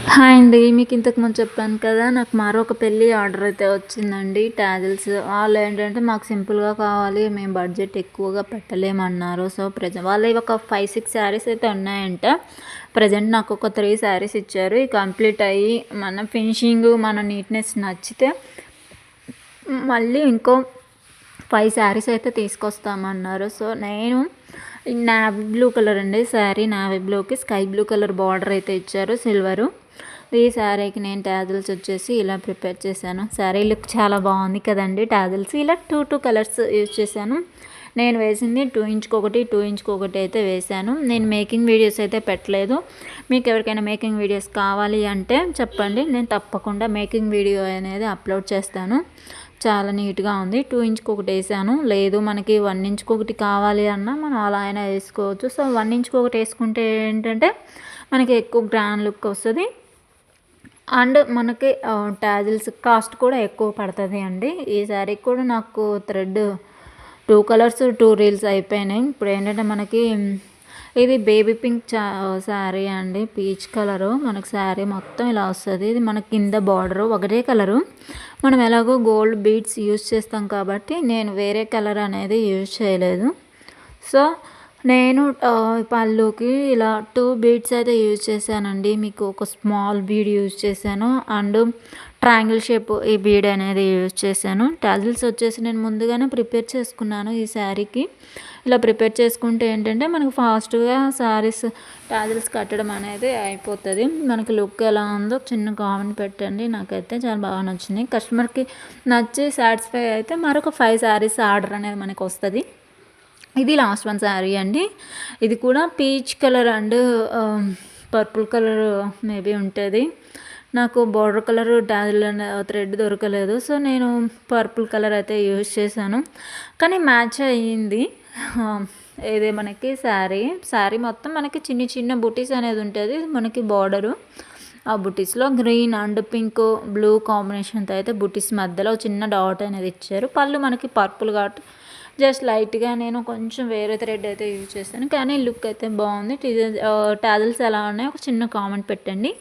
Hi అండి. మీకు ఇంతకుముందు చెప్పాను కదా, నాకు మరొక పెళ్ళి ఆర్డర్ అయితే వచ్చిందండి. టాజిల్స్ వాళ్ళు ఏంటంటే మాకు సింపుల్గా కావాలి, మేము బడ్జెట్ ఎక్కువగా పెట్టలేమన్నారు. సో వాళ్ళవి ఒక 5-6 శారీస్ అయితే ఉన్నాయంట. ప్రజెంట్ నాకు ఒక 3 శారీస్ ఇచ్చారు. ఈ కంప్లీట్ అయ్యి మన ఫినిషింగ్ మన నీట్నెస్ నచ్చితే మళ్ళీ ఇంకో 5 శారీస్ అయితే తీసుకొస్తామన్నారు. సో నేను నావీ బ్లూ కలర్ అండి శారీ, నావీ బ్లూకి స్కై బ్లూ కలర్ బార్డర్ అయితే ఇచ్చారు సిల్వరు. ఈ శారీకి నేను టాజిల్స్ వచ్చేసి ఇలా ప్రిపేర్ చేశాను. శారీ లుక్ చాలా బాగుంది కదండి. టాజిల్స్ ఇలా టూ కలర్స్ యూజ్ చేశాను. నేను వేసింది 2 ఇంచ్కి ఒకటి 2 ఇంచ్కి ఒకటి అయితే వేశాను. నేను మేకింగ్ వీడియోస్ అయితే పెట్టలేదు. మీకు ఎవరికైనా మేకింగ్ వీడియోస్ కావాలి అంటే చెప్పండి, నేను తప్పకుండా మేకింగ్ వీడియో అనేది అప్లోడ్ చేస్తాను. చాలా నీట్గా ఉంది. 2 ఇంచ్కి ఒకటి వేసాను. లేదు మనకి 1 ఇంచ్కి ఒకటి కావాలి అన్నా మనం అలా అయినా వేసుకోవచ్చు. సో 1 ఇంచ్కి ఒకటి వేసుకుంటే ఏంటంటే మనకి ఎక్కువ గ్రాండ్ లుక్ వస్తుంది అండ్ మనకి టాజిల్స్ కాస్ట్ కూడా ఎక్కువ పడుతుంది అండి. ఈ శారీకి కూడా నాకు థ్రెడ్ 2 కలర్స్ 2 రీల్స్ అయిపోయినాయి. ఇప్పుడు ఏంటంటే మనకి ఇది బేబీ పింక్ శారీ అండి, పీచ్ కలరు. మనకు శారీ మొత్తం ఇలా వస్తుంది. ఇది మన కింద బార్డరు ఒకటే కలరు. మనం ఎలాగో గోల్డ్ బీడ్స్ యూజ్ చేస్తాం కాబట్టి నేను వేరే కలర్ అనేది యూజ్ చేయలేదు. సో నేను పళ్ళుకి ఇలా 2 బీడ్స్ అయితే యూజ్ చేశానండి. మీకు ఒక స్మాల్ బీడ్ యూజ్ చేశాను అండ్ ట్రయాంగిల్ షేప్ ఈ బీడ్ అనేది యూజ్ చేశాను. టాజిల్స్ వచ్చేసి నేను ముందుగానే ప్రిపేర్ చేసుకున్నాను ఈ శారీకి. ఇలా ప్రిపేర్ చేసుకుంటే ఏంటంటే మనకు ఫాస్ట్గా శారీస్ టాజిల్స్ కట్టడం అనేది అయిపోతుంది. మనకి లుక్ ఎలా ఉందో చిన్న కామెంట్ పెట్టండి. నాకైతే చాలా బాగా నచ్చింది. కస్టమర్కి నచ్చి సాటిస్ఫై అయితే మరొక 5 శారీస్ ఆర్డర్ అనేది మనకు వస్తుంది. ఇది లాస్ట్ 1 శారీ అండి. ఇది కూడా peach colour and purple colour maybe ఉంటుంది. నాకు బార్డర్ కలర్ టాజిల్ థ్రెడ్ దొరకలేదు. సో నేను పర్పుల్ కలర్ అయితే యూజ్ చేశాను, కానీ మ్యాచ్ అయ్యింది. ఇది మనకి శారీ మొత్తం మనకి చిన్న చిన్న బుటీస్ అనేది ఉంటుంది. మనకి బార్డరు ఆ బుటీస్లో గ్రీన్ అండ్ పింక్ బ్లూ కాంబినేషన్తో అయితే బుటీస్ మధ్యలో చిన్న డాట్ అనేది ఇచ్చారు. పళ్ళు మనకి పర్పుల్ కాబట్టి జస్ట్ లైట్గా నేను కొంచెం వేరే థ్రెడ్ అయితే యూజ్ చేశాను, కానీ లుక్ అయితే బాగుంది. టాజిల్స్ ఎలా ఉన్నాయో ఒక చిన్న కామెంట్ పెట్టండి.